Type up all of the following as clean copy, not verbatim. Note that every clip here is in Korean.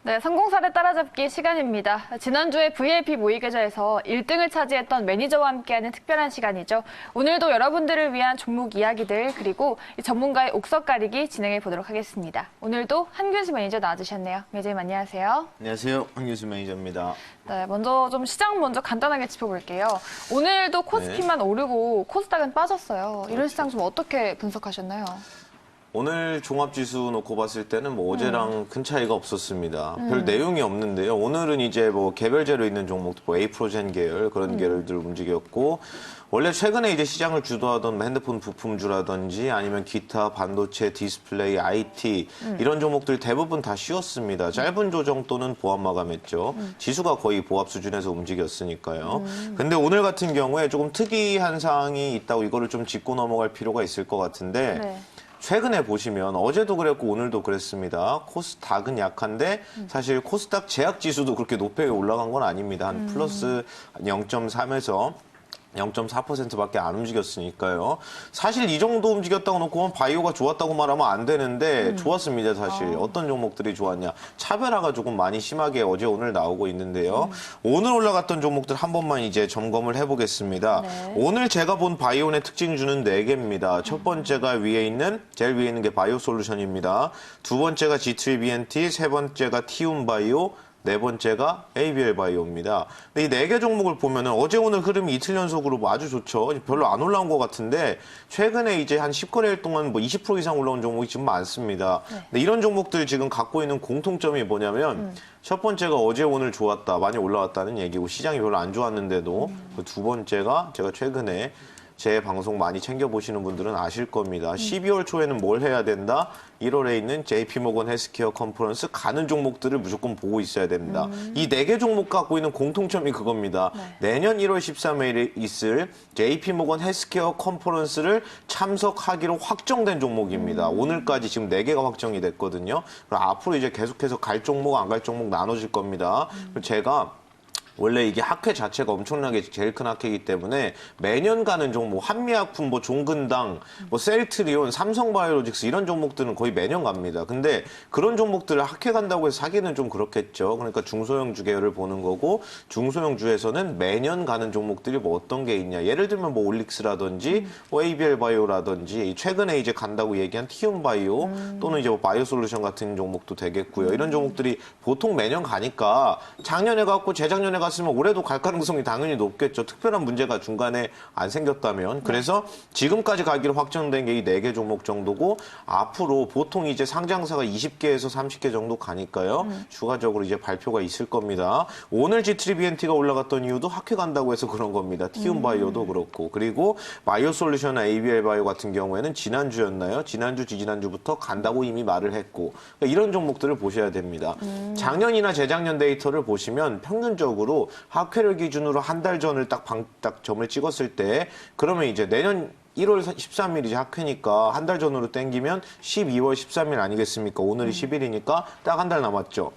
네, 성공사례 따라잡기 시간입니다. 지난주에 VIP 모의 계좌에서 1등을 차지했던 매니저와 함께하는 특별한 시간이죠. 오늘도 여러분들을 위한 종목 이야기들 그리고 전문가의 옥석 가리기 진행해 보도록 하겠습니다. 오늘도 한균수 매니저 나와주셨네요. 매니저님 안녕하세요. 안녕하세요. 한균수 매니저입니다. 네, 먼저 시장 간단하게 짚어볼게요. 오늘도 코스피만 오르고 코스닥은 빠졌어요. 이런 시장 좀 어떻게 분석하셨나요? 오늘 종합지수 놓고 봤을 때는 어제랑 큰 차이가 없었습니다. 별 내용이 없는데요. 오늘은 이제 개별제로 있는 종목들, 에이프로젠 계열 그런 계열들 움직였고, 원래 최근에 이제 시장을 주도하던 핸드폰 부품주라든지 아니면 기타 반도체, 디스플레이, IT 이런 종목들 대부분 다 쉬었습니다. 짧은 조정 또는 보합 마감했죠. 지수가 거의 보합 수준에서 움직였으니까요. 근데 오늘 같은 경우에 조금 특이한 사항이 있다고 이거를 좀 짚고 넘어갈 필요가 있을 것 같은데. 네. 최근에 보시면 어제도 그랬고 오늘도 그랬습니다. 코스닥은 약한데 사실 코스닥 제약지수도 그렇게 높게 올라간 건 아닙니다. 한 플러스 0.3에서 0.4%밖에 안 움직였으니까요. 사실 이 정도 움직였다고 놓고 바이오가 좋았다고 말하면 안 되는데 좋았습니다, 사실. 어떤 종목들이 좋았냐. 차별화가 조금 많이 심하게 어제 오늘 나오고 있는데요. 오늘 올라갔던 종목들 한 번만 이제 점검을 해보겠습니다. 네. 오늘 제가 본 바이오의 특징주는 4개입니다. 첫 번째가 제일 위에 있는 게 바이오솔루션입니다. 두 번째가 G3BNT, 세 번째가 티움바이오, 네 번째가 ABL 바이오입니다. 근데 이 4개 종목을 보면은 어제 오늘 흐름이 이틀 연속으로 아주 좋죠. 별로 안 올라온 것 같은데 최근에 이제 한 10거래일 동안 20% 이상 올라온 종목이 지금 많습니다. 근데 이런 종목들 지금 갖고 있는 공통점이 뭐냐면 첫 번째가 어제 오늘 좋았다, 많이 올라왔다는 얘기고 시장이 별로 안 좋았는데도 그 두 번째가 제가 최근에 제 방송 많이 챙겨보시는 분들은 아실 겁니다. 12월 초에는 뭘 해야 된다? 1월에 있는 JP모건 헬스케어 컨퍼런스 가는 종목들을 무조건 보고 있어야 됩니다. 이 4개 종목 갖고 있는 공통점이 그겁니다. 내년 1월 13일에 있을 JP모건 헬스케어 컨퍼런스를 참석하기로 확정된 종목입니다. 오늘까지 지금 4개가 확정이 됐거든요. 그럼 앞으로 이제 계속해서 갈 종목, 안 갈 종목 나눠질 겁니다. 제가 원래 이게 학회 자체가 엄청나게 제일 큰 학회이기 때문에 매년 가는 종목, 한미약품, 종근당, 셀트리온, 삼성바이오로직스 이런 종목들은 거의 매년 갑니다. 근데 그런 종목들을 학회 간다고 해서 사기는 좀 그렇겠죠. 그러니까 중소형주 계열을 보는 거고 중소형주에서는 매년 가는 종목들이 어떤 게 있냐. 예를 들면 올릭스라든지 ABL 바이오라든지 최근에 이제 간다고 얘기한 티움바이오 또는 이제 바이오솔루션 같은 종목도 되겠고요. 이런 종목들이 보통 매년 가니까 작년에 갔고 재작년에 갔으면 올해도 갈 가능성이 당연히 높겠죠. 특별한 문제가 중간에 안 생겼다면. 그래서 지금까지 가기로 확정된 게 이 4개 종목 정도고 앞으로 보통 이제 상장사가 20개에서 30개 정도 가니까요. 추가적으로 이제 발표가 있을 겁니다. 오늘 G3BNT가 올라갔던 이유도 학회 간다고 해서 그런 겁니다. 티움바이오도 그렇고. 그리고 바이오솔루션 ABL 바이오 같은 경우에는 지난주였나요? 지난주부터 간다고 이미 말을 했고. 그러니까 이런 종목들을 보셔야 됩니다. 작년이나 재작년 데이터를 보시면 평균적으로 학회를 기준으로 한 달 전을 딱 점을 찍었을 때 그러면 이제 내년 1월 13일이지 학회니까 한 달 전으로 땡기면 12월 13일 아니겠습니까? 오늘이 10일이니까 딱 한 달 남았죠.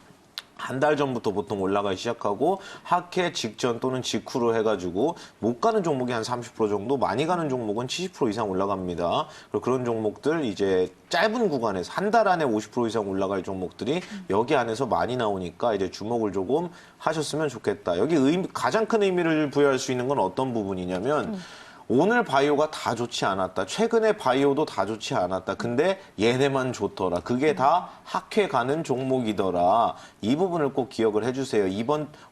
한 달 전부터 보통 올라가기 시작하고 학회 직전 또는 직후로 해가지고 못 가는 종목이 한 30% 정도, 많이 가는 종목은 70% 이상 올라갑니다. 그리고 그런 종목들 이제 짧은 구간에서 한 달 안에 50% 이상 올라갈 종목들이 여기 안에서 많이 나오니까 이제 주목을 조금 하셨으면 좋겠다. 여기 가장 큰 의미를 부여할 수 있는 건 어떤 부분이냐면 오늘 바이오가 다 좋지 않았다. 최근에 바이오도 다 좋지 않았다. 근데 얘네만 좋더라. 그게 다 학회 가는 종목이더라. 이 부분을 꼭 기억을 해주세요.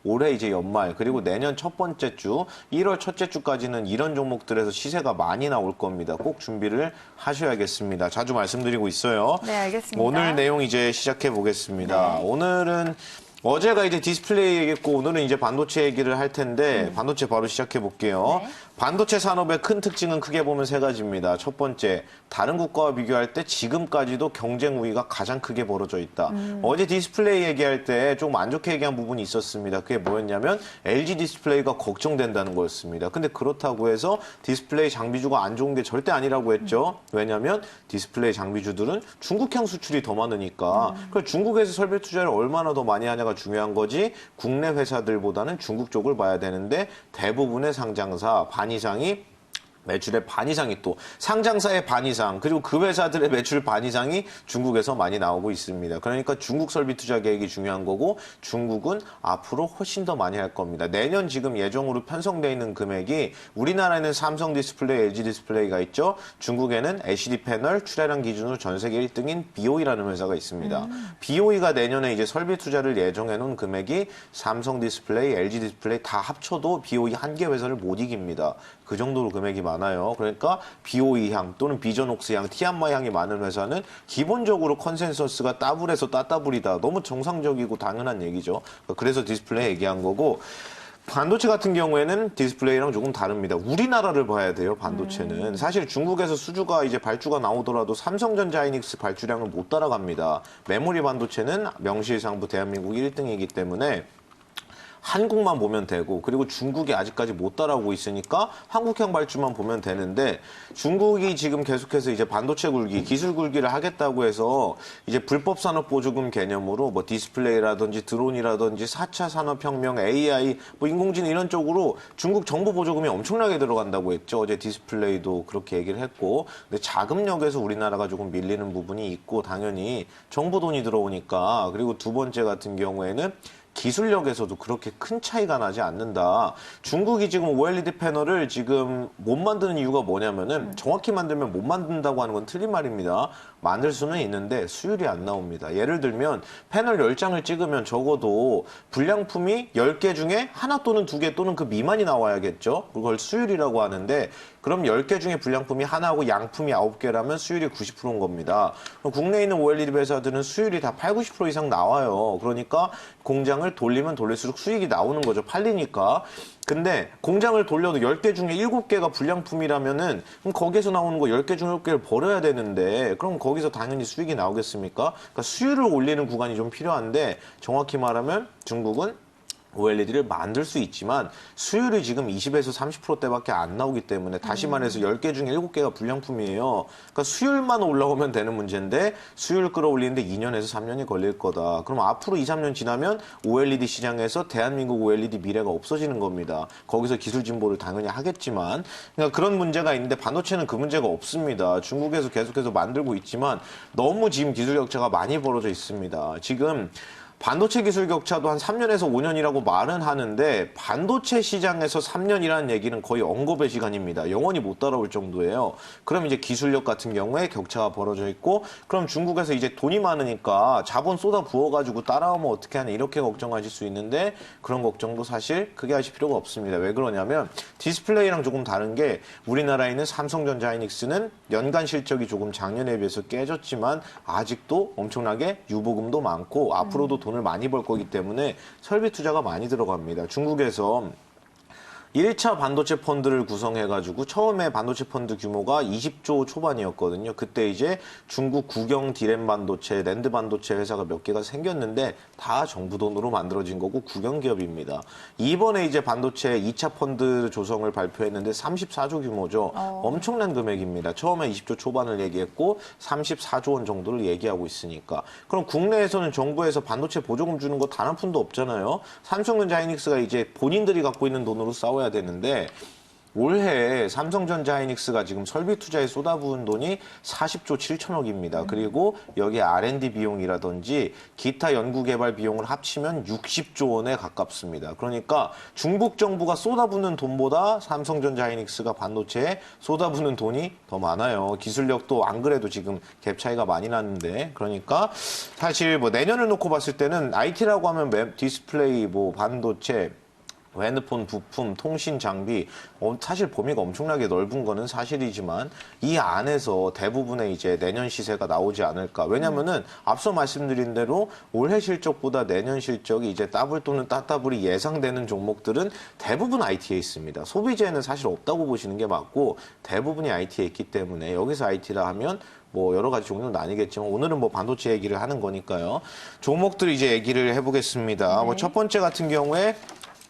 올해 이제 연말 그리고 내년 첫 번째 주 1월 첫째 주까지는 이런 종목들에서 시세가 많이 나올 겁니다. 꼭 준비를 하셔야겠습니다. 자주 말씀드리고 있어요. 네, 알겠습니다. 오늘 내용 이제 시작해 보겠습니다. 오늘은 어제가 이제 디스플레이 얘기했고 오늘은 이제 반도체 얘기를 할 텐데 반도체 바로 시작해 볼게요. 네. 반도체 산업의 큰 특징은 크게 보면 3가지입니다. 첫 번째, 다른 국가와 비교할 때 지금까지도 경쟁 우위가 가장 크게 벌어져 있다. 어제 디스플레이 얘기할 때 좀 안 좋게 얘기한 부분이 있었습니다. 그게 뭐였냐면 LG 디스플레이가 걱정된다는 거였습니다. 근데 그렇다고 해서 디스플레이 장비주가 안 좋은 게 절대 아니라고 했죠. 왜냐하면 디스플레이 장비주들은 중국향 수출이 더 많으니까 그 중국에서 설비 투자를 얼마나 더 많이 하냐가 중요한 거지 국내 회사들보다는 중국 쪽을 봐야 되는데 대부분의 상장사 반 이상이 매출의 반 이상이 또 상장사의 반 이상 그리고 그 회사들의 매출 반 이상이 중국에서 많이 나오고 있습니다. 그러니까 중국 설비 투자 계획이 중요한 거고 중국은 앞으로 훨씬 더 많이 할 겁니다. 내년 지금 예정으로 편성되어 있는 금액이 우리나라에는 삼성 디스플레이, LG 디스플레이가 있죠. 중국에는 LCD 패널 출하량 기준으로 전 세계 1등인 BOE라는 회사가 있습니다. BOE가 내년에 이제 설비 투자를 예정해 놓은 금액이 삼성 디스플레이, LG 디스플레이 다 합쳐도 BOE 한 개 회사를 못 이깁니다. 그 정도로 금액이 많아요. 그러니까 BOE 향 또는 비전옥스향, 티안마향이 많은 회사는 기본적으로 컨센서스가 따블에서 따따블이다. 너무 정상적이고 당연한 얘기죠. 그래서 디스플레이 얘기한 거고 반도체 같은 경우에는 디스플레이랑 조금 다릅니다. 우리나라를 봐야 돼요, 반도체는. 사실 중국에서 수주가 이제 발주가 나오더라도 삼성전자 하이닉스 발주량을 못 따라갑니다. 메모리 반도체는 명실상부 대한민국 1등이기 때문에 한국만 보면 되고 그리고 중국이 아직까지 못 따라오고 있으니까 한국형 발주만 보면 되는데 중국이 지금 계속해서 이제 반도체 굴기, 기술 굴기를 하겠다고 해서 이제 불법 산업 보조금 개념으로 뭐 디스플레이라든지 드론이라든지 4차 산업혁명, AI, 뭐 인공지능 이런 쪽으로 중국 정부 보조금이 엄청나게 들어간다고 했죠. 어제 디스플레이도 그렇게 얘기를 했고 근데 자금력에서 우리나라가 조금 밀리는 부분이 있고 당연히 정부 돈이 들어오니까 그리고 두 번째 같은 경우에는 기술력에서도 그렇게 큰 차이가 나지 않는다. 중국이 지금 OLED 패널을 지금 못 만드는 이유가 뭐냐면은 정확히 만들면 못 만든다고 하는 건 틀린 말입니다. 만들 수는 있는데 수율이 안 나옵니다. 예를 들면 패널 10장을 찍으면 적어도 불량품이 10개 중에 하나 또는 2개 또는 그 미만이 나와야겠죠. 그걸 수율이라고 하는데 그럼 10개 중에 불량품이 하나하고 양품이 9개라면 수율이 90%인 겁니다. 그럼 국내에 있는 OLED 회사들은 수율이 다 8, 90% 이상 나와요. 그러니까 공장을 돌리면 돌릴수록 수익이 나오는 거죠. 팔리니까. 근데 공장을 돌려도 10개 중에 7개가 불량품이라면은 그럼 거기에서 나오는 거 10개 중에 7개를 버려야 되는데 그럼 거기서 당연히 수익이 나오겠습니까? 그러니까 수율을 올리는 구간이 좀 필요한데 정확히 말하면 중국은 OLED를 만들 수 있지만 수율이 지금 20에서 30%대밖에 안 나오기 때문에 다시 말해서 10개 중에 7개가 불량품이에요. 그러니까 수율만 올라오면 되는 문제인데 수율 끌어올리는데 2년에서 3년이 걸릴 거다. 그럼 앞으로 2, 3년 지나면 OLED 시장에서 대한민국 OLED 미래가 없어지는 겁니다. 거기서 기술 진보를 당연히 하겠지만 그러니까 그런 문제가 있는데 반도체는 그 문제가 없습니다. 중국에서 계속해서 만들고 있지만 너무 지금 기술 격차가 많이 벌어져 있습니다. 지금 반도체 기술 격차도 한 3년에서 5년이라고 말은 하는데 반도체 시장에서 3년이라는 얘기는 거의 언급의 시간입니다. 영원히 못 따라올 정도예요. 그럼 이제 기술력 같은 경우에 격차가 벌어져 있고 그럼 중국에서 이제 돈이 많으니까 자본 쏟아 부어가지고 따라오면 어떻게 하냐 이렇게 걱정하실 수 있는데 그런 걱정도 사실 크게 하실 필요가 없습니다. 왜 그러냐면 디스플레이랑 조금 다른 게 우리나라에 있는 삼성전자 하이닉스는 연간 실적이 조금 작년에 비해서 깨졌지만 아직도 엄청나게 유보금도 많고 앞으로도 돈을 많이 벌 거기 때문에 설비 투자가 많이 들어갑니다. 중국에서 1차 반도체 펀드를 구성해가지고 처음에 반도체 펀드 규모가 20조 초반이었거든요. 그때 이제 중국 국영 디램 반도체, 랜드 반도체 회사가 몇 개가 생겼는데 다 정부 돈으로 만들어진 거고 국영 기업입니다. 이번에 이제 반도체 2차 펀드 조성을 발표했는데 34조 규모죠. 엄청난 금액입니다. 처음에 20조 초반을 얘기했고 34조 원 정도를 얘기하고 있으니까. 그럼 국내에서는 정부에서 반도체 보조금 주는 거 단 한 푼도 없잖아요. 삼성전자 하이닉스가 이제 본인들이 갖고 있는 돈으로 싸워야 되는데 올해 삼성전자 하이닉스가 지금 설비 투자에 쏟아부은 돈이 40조 7천억입니다. 그리고 여기에 R&D 비용이라든지 기타 연구개발 비용을 합치면 60조 원에 가깝습니다. 그러니까 중국 정부가 쏟아붓는 돈보다 삼성전자 하이닉스가 반도체에 쏟아붓는 돈이 더 많아요. 기술력도 안 그래도 지금 갭 차이가 많이 나는데 그러니까 사실 뭐 내년을 놓고 봤을 때는 IT라고 하면 디스플레이, 뭐 반도체, 핸드폰 부품, 통신 장비, 사실 범위가 엄청나게 넓은 거는 사실이지만 이 안에서 대부분의 이제 내년 시세가 나오지 않을까. 왜냐면은 앞서 말씀드린 대로 올해 실적보다 내년 실적이 이제 따블 또는 따따블이 예상되는 종목들은 대부분 IT에 있습니다. 소비재는 사실 없다고 보시는 게 맞고 대부분이 IT에 있기 때문에 여기서 IT라 하면 뭐 여러 가지 종류는 나뉘겠지만 오늘은 뭐 반도체 얘기를 하는 거니까요. 종목들 이제 얘기를 해보겠습니다. 네. 뭐 첫 번째 같은 경우에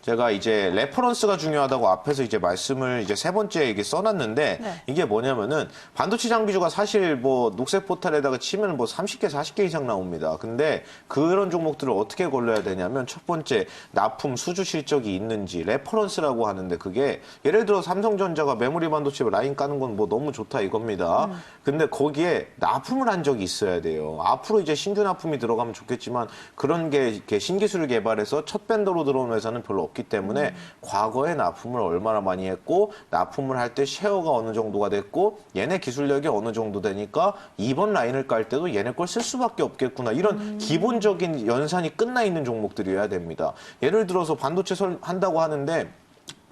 제가 이제 레퍼런스가 중요하다고 앞에서 이제 말씀을 이제 세 번째 이게 써놨는데 네. 이게 뭐냐면은 반도체 장비주가 사실 뭐 녹색 포탈에다가 치면 뭐 30개, 40개 이상 나옵니다. 근데 그런 종목들을 어떻게 걸러야 되냐면 첫 번째 납품 수주 실적이 있는지 레퍼런스라고 하는데 그게 예를 들어 삼성전자가 메모리 반도체 라인 까는 건 뭐 너무 좋다 이겁니다. 근데 거기에 납품을 한 적이 있어야 돼요. 앞으로 이제 신규 납품이 들어가면 좋겠지만 그런 게 이렇게 신기술을 개발해서 첫 밴더로 들어온 회사는 별로 없기 때문에 과거에 납품을 얼마나 많이 했고 납품을 할 때 쉐어가 어느 정도가 됐고 얘네 기술력이 어느 정도 되니까 이번 라인을 깔 때도 얘네 걸 쓸 수밖에 없겠구나. 이런 기본적인 연산이 끝나 있는 종목들이어야 됩니다. 예를 들어서 반도체 한다고 하는데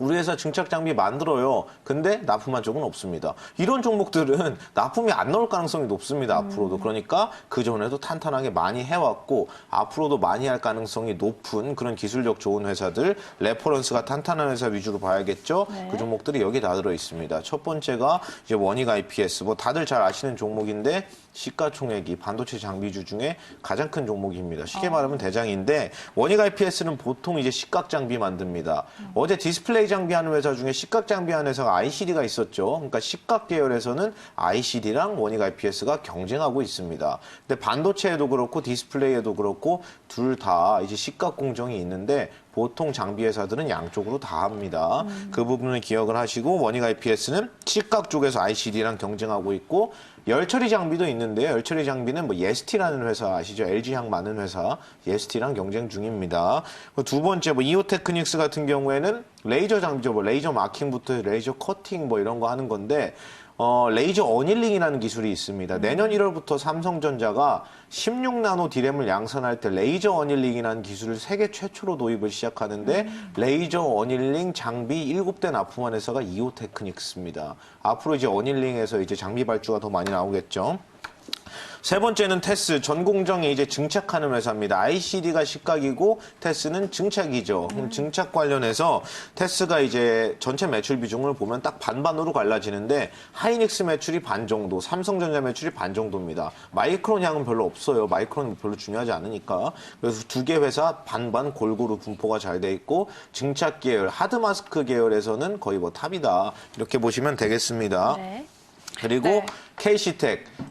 우리 회사 증착 장비 만들어요. 근데 납품한 적은 없습니다. 이런 종목들은 납품이 안 나올 가능성이 높습니다. 앞으로도. 그러니까 그전에도 탄탄하게 많이 해왔고 앞으로도 많이 할 가능성이 높은 그런 기술력 좋은 회사들, 레퍼런스가 탄탄한 회사 위주로 봐야겠죠. 네. 그 종목들이 여기 다 들어있습니다. 첫 번째가 이제 원익 IPS. 뭐 다들 잘 아시는 종목인데 시가총액이 반도체 장비주 중에 가장 큰 종목입니다. 쉽게 말하면 대장인데 원익 IPS는 보통 이제 시각 장비 만듭니다. 어제 디스플레이 장비 하는 회사 중에 시각 장비 하는 회사가 ICD가 있었죠. 그러니까 시각 계열에서는 ICD랑 원익 IPS가 경쟁하고 있습니다. 근데 반도체에도 그렇고 디스플레이에도 그렇고 둘 다 이제 시각 공정이 있는데 보통 장비 회사들은 양쪽으로 다 합니다. 그 부분을 기억을 하시고 원익 IPS는 시각 쪽에서 ICD랑 경쟁하고 있고 열처리 장비도 있는데요. 열처리 장비는 뭐 예스티라는 회사 아시죠? LG향 많은 회사 예스티랑 경쟁 중입니다. 두 번째 뭐 이오테크닉스 같은 경우에는 레이저 장비죠. 뭐 레이저 마킹부터 레이저 커팅 뭐 이런 거 하는 건데 레이저 어닐링이라는 기술이 있습니다. 내년 1월부터 삼성전자가 16나노 디램을 양산할 때 레이저 어닐링이라는 기술을 세계 최초로 도입을 시작하는데 레이저 어닐링 장비 7대 납품한 회사가 이오테크닉스입니다. 앞으로 이제 어닐링에서 이제 장비 발주가 더 많이 나오겠죠. 세 번째는 테스, 전공정에 이제 증착하는 회사입니다. ICD가 시각이고 테스는 증착이죠. 그럼 증착 관련해서 테스가 이제 전체 매출 비중을 보면 딱 반반으로 갈라지는데 하이닉스 매출이 반 정도, 삼성전자 매출이 반 정도입니다. 마이크론 향은 별로 없어요. 마이크론은 별로 중요하지 않으니까. 그래서 두 개 회사 반반 골고루 분포가 잘 돼 있고 증착 계열, 하드마스크 계열에서는 거의 뭐 탑이다. 이렇게 보시면 되겠습니다. 네. 그리고 네.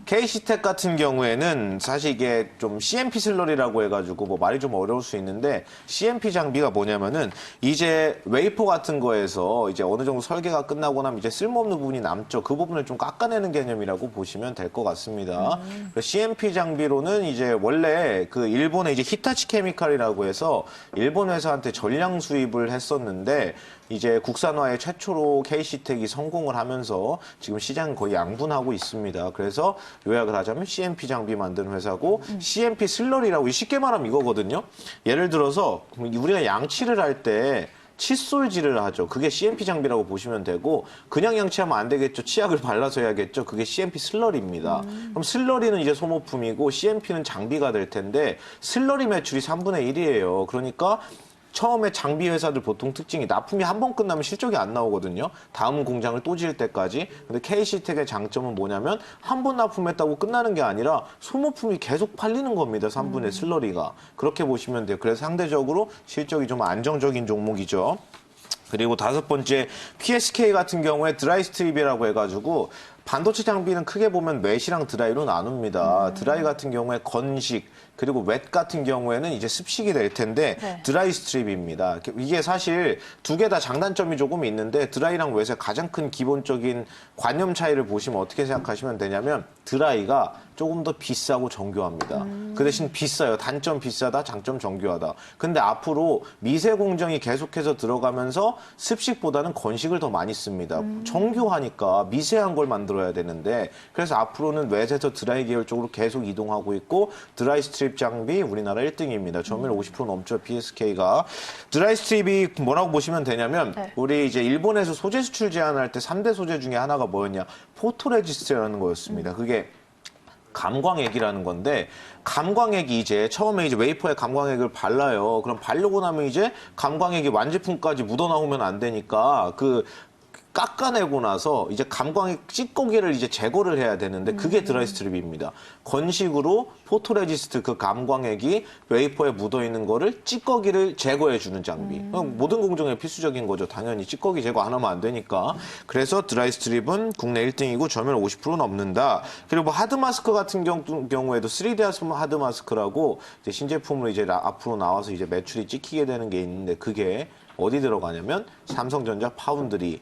KC텍 같은 경우에는 사실 이게 좀 CMP 슬러리라고 해가지고 뭐 말이 좀 어려울 수 있는데 CMP 장비가 뭐냐면은 이제 웨이퍼 같은 거에서 이제 어느 정도 설계가 끝나고 나면 이제 쓸모없는 부분이 남죠. 그 부분을 좀 깎아내는 개념이라고 보시면 될 것 같습니다. CMP 장비로는 이제 원래 그 일본의 이제 히타치 케미칼이라고 해서 일본 회사한테 전량 수입을 했었는데 이제 국산화에 최초로 KC텍이 성공을 하면서 지금 시장 거의 양분하고 있습니다. 그래서 요약을 하자면 CMP 장비 만드는 회사고 CMP 슬러리라고 쉽게 말하면 이거거든요. 예를 들어서 우리가 양치를 할 때 칫솔질을 하죠. 그게 CMP 장비라고 보시면 되고 그냥 양치하면 안 되겠죠. 치약을 발라서 해야겠죠. 그게 CMP 슬러리입니다. 그럼 슬러리는 이제 소모품이고 CMP는 장비가 될 텐데 슬러리 매출이 3분의 1이에요. 그러니까 처음에 장비 회사들 보통 특징이 납품이 한 번 끝나면 실적이 안 나오거든요. 다음 공장을 또 지을 때까지. 근데 KC텍의 장점은 뭐냐면 한 번 납품했다고 끝나는 게 아니라 소모품이 계속 팔리는 겁니다. 3분의 슬러리가. 그렇게 보시면 돼요. 그래서 상대적으로 실적이 좀 안정적인 종목이죠. 그리고 다섯 번째 PSK 같은 경우에 드라이 스트립이라고 해가지고 반도체 장비는 크게 보면 맷이랑 드라이로 나눕니다. 드라이 같은 경우에 건식, 그리고 웻 같은 경우에는 이제 습식이 될 텐데 네. 드라이 스트립입니다. 이게 사실 두 개 다 장단점이 조금 있는데 드라이랑 웻의 가장 큰 기본적인 관념 차이를 보시면 어떻게 생각하시면 되냐면 드라이가 조금 더 비싸고 정교합니다. 그 대신 비싸요. 단점 비싸다, 장점 정교하다. 근데 앞으로 미세 공정이 계속해서 들어가면서 습식보다는 건식을 더 많이 씁니다. 정교하니까 미세한 걸 만들어야 되는데 그래서 앞으로는 웻에서 드라이 계열 쪽으로 계속 이동하고 있고 드라이 스트립 장비 우리나라 1등입니다. 점유율 50% 넘죠. PSK가. 드라이 스트립이 뭐라고 보시면 되냐면 네. 우리 이제 일본에서 소재 수출 제한할 때 3대 소재 중에 하나가 뭐였냐. 포토레지스트라는 거였습니다. 그게 감광액이라는 건데 감광액이 이제 처음에 이제 웨이퍼에 감광액을 발라요. 그럼 바르고 나면 이제 감광액이 완제품까지 묻어나오면 안 되니까 그 깎아내고 나서 이제 감광의 찌꺼기를 이제 제거를 해야 되는데 그게 드라이 스트립입니다. 건식으로 포토레지스트 그 감광액이 웨이퍼에 묻어 있는 거를 찌꺼기를 제거해 주는 장비. 모든 공정에 필수적인 거죠. 당연히 찌꺼기 제거 안 하면 안 되니까. 그래서 드라이 스트립은 국내 1등이고 점유율 50% 넘는다. 그리고 뭐 하드 마스크 같은 경우에도 3D 하드 마스크라고 이제 신제품으로 이제 앞으로 나와서 이제 매출이 찍히게 되는 게 있는데 그게 어디 들어가냐면 삼성전자 파운드리,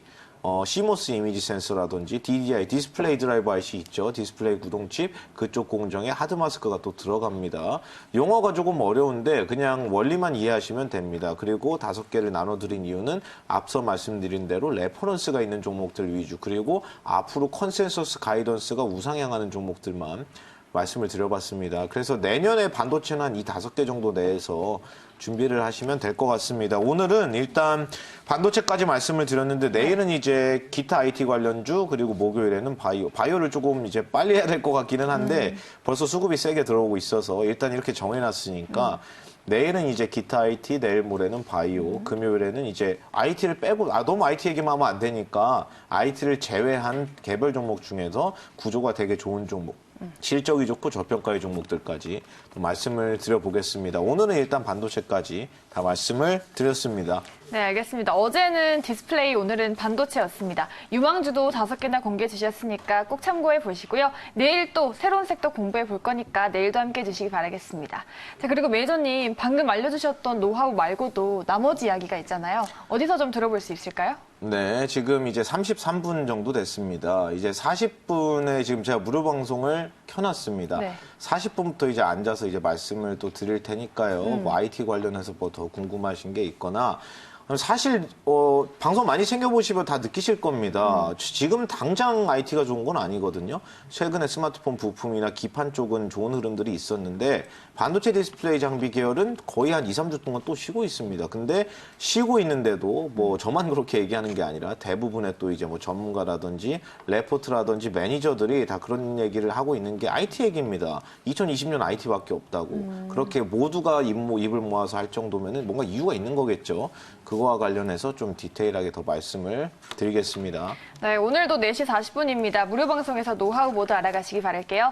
CMOS 이미지 센서라든지 DDI, 디스플레이 드라이버 IC 있죠. 디스플레이 구동칩 그쪽 공정에 하드 마스크가 또 들어갑니다. 용어가 조금 어려운데 그냥 원리만 이해하시면 됩니다. 그리고 5개를 나눠드린 이유는 앞서 말씀드린 대로 레퍼런스가 있는 종목들 위주 그리고 앞으로 컨센서스 가이던스가 우상향하는 종목들만 말씀을 드려봤습니다. 그래서 내년에 반도체는 한 이 5개 정도 내에서 준비를 하시면 될 것 같습니다. 오늘은 일단 반도체까지 말씀을 드렸는데 내일은 이제 기타 IT 관련주 그리고 목요일에는 바이오를 조금 이제 빨리 해야 될 것 같기는 한데 벌써 수급이 세게 들어오고 있어서 일단 이렇게 정해놨으니까 내일은 이제 기타 IT, 내일 모레는 바이오, 금요일에는 이제 IT를 빼고, 너무 IT 얘기만 하면 안 되니까 IT를 제외한 개별 종목 중에서 구조가 되게 좋은 종목, 실적이 좋고 저평가의 종목들까지 또 말씀을 드려보겠습니다. 오늘은 일단 반도체까지 다 말씀을 드렸습니다. 네, 알겠습니다. 어제는 디스플레이, 오늘은 반도체였습니다. 유망주도 5개나 공개해 주셨으니까 꼭 참고해 보시고요. 내일 또 새로운 섹터 공부해 볼 거니까 내일도 함께 해주시기 바라겠습니다. 자, 그리고 매니저님 방금 알려주셨던 노하우 말고도 나머지 이야기가 있잖아요. 어디서 좀 들어볼 수 있을까요? 네, 지금 이제 33분 정도 됐습니다. 이제 40분에 지금 제가 무료 방송을 켜놨습니다. 네. 40분부터 이제 앉아서 이제 말씀을 또 드릴 테니까요. 뭐 IT 관련해서 뭐 더 궁금하신 게 있거나 사실 방송 많이 챙겨보시면 다 느끼실 겁니다. 지금 당장 IT가 좋은 건 아니거든요. 최근에 스마트폰 부품이나 기판 쪽은 좋은 흐름들이 있었는데 반도체 디스플레이 장비 계열은 거의 한 2, 3주 동안 또 쉬고 있습니다. 근데 쉬고 있는데도 뭐 저만 그렇게 얘기하는 게 아니라 대부분의 또 이제 뭐 전문가라든지 레포트라든지 매니저들이 다 그런 얘기를 하고 있는 게 IT 얘기입니다. 2020년 IT밖에 없다고. 그렇게 모두가 입을 모아서 할 정도면은 뭔가 이유가 있는 거겠죠. 그거와 관련해서 좀 디테일하게 더 말씀을 드리겠습니다. 네, 오늘도 4시 40분입니다. 무료 방송에서 노하우 모두 알아가시기 바랄게요.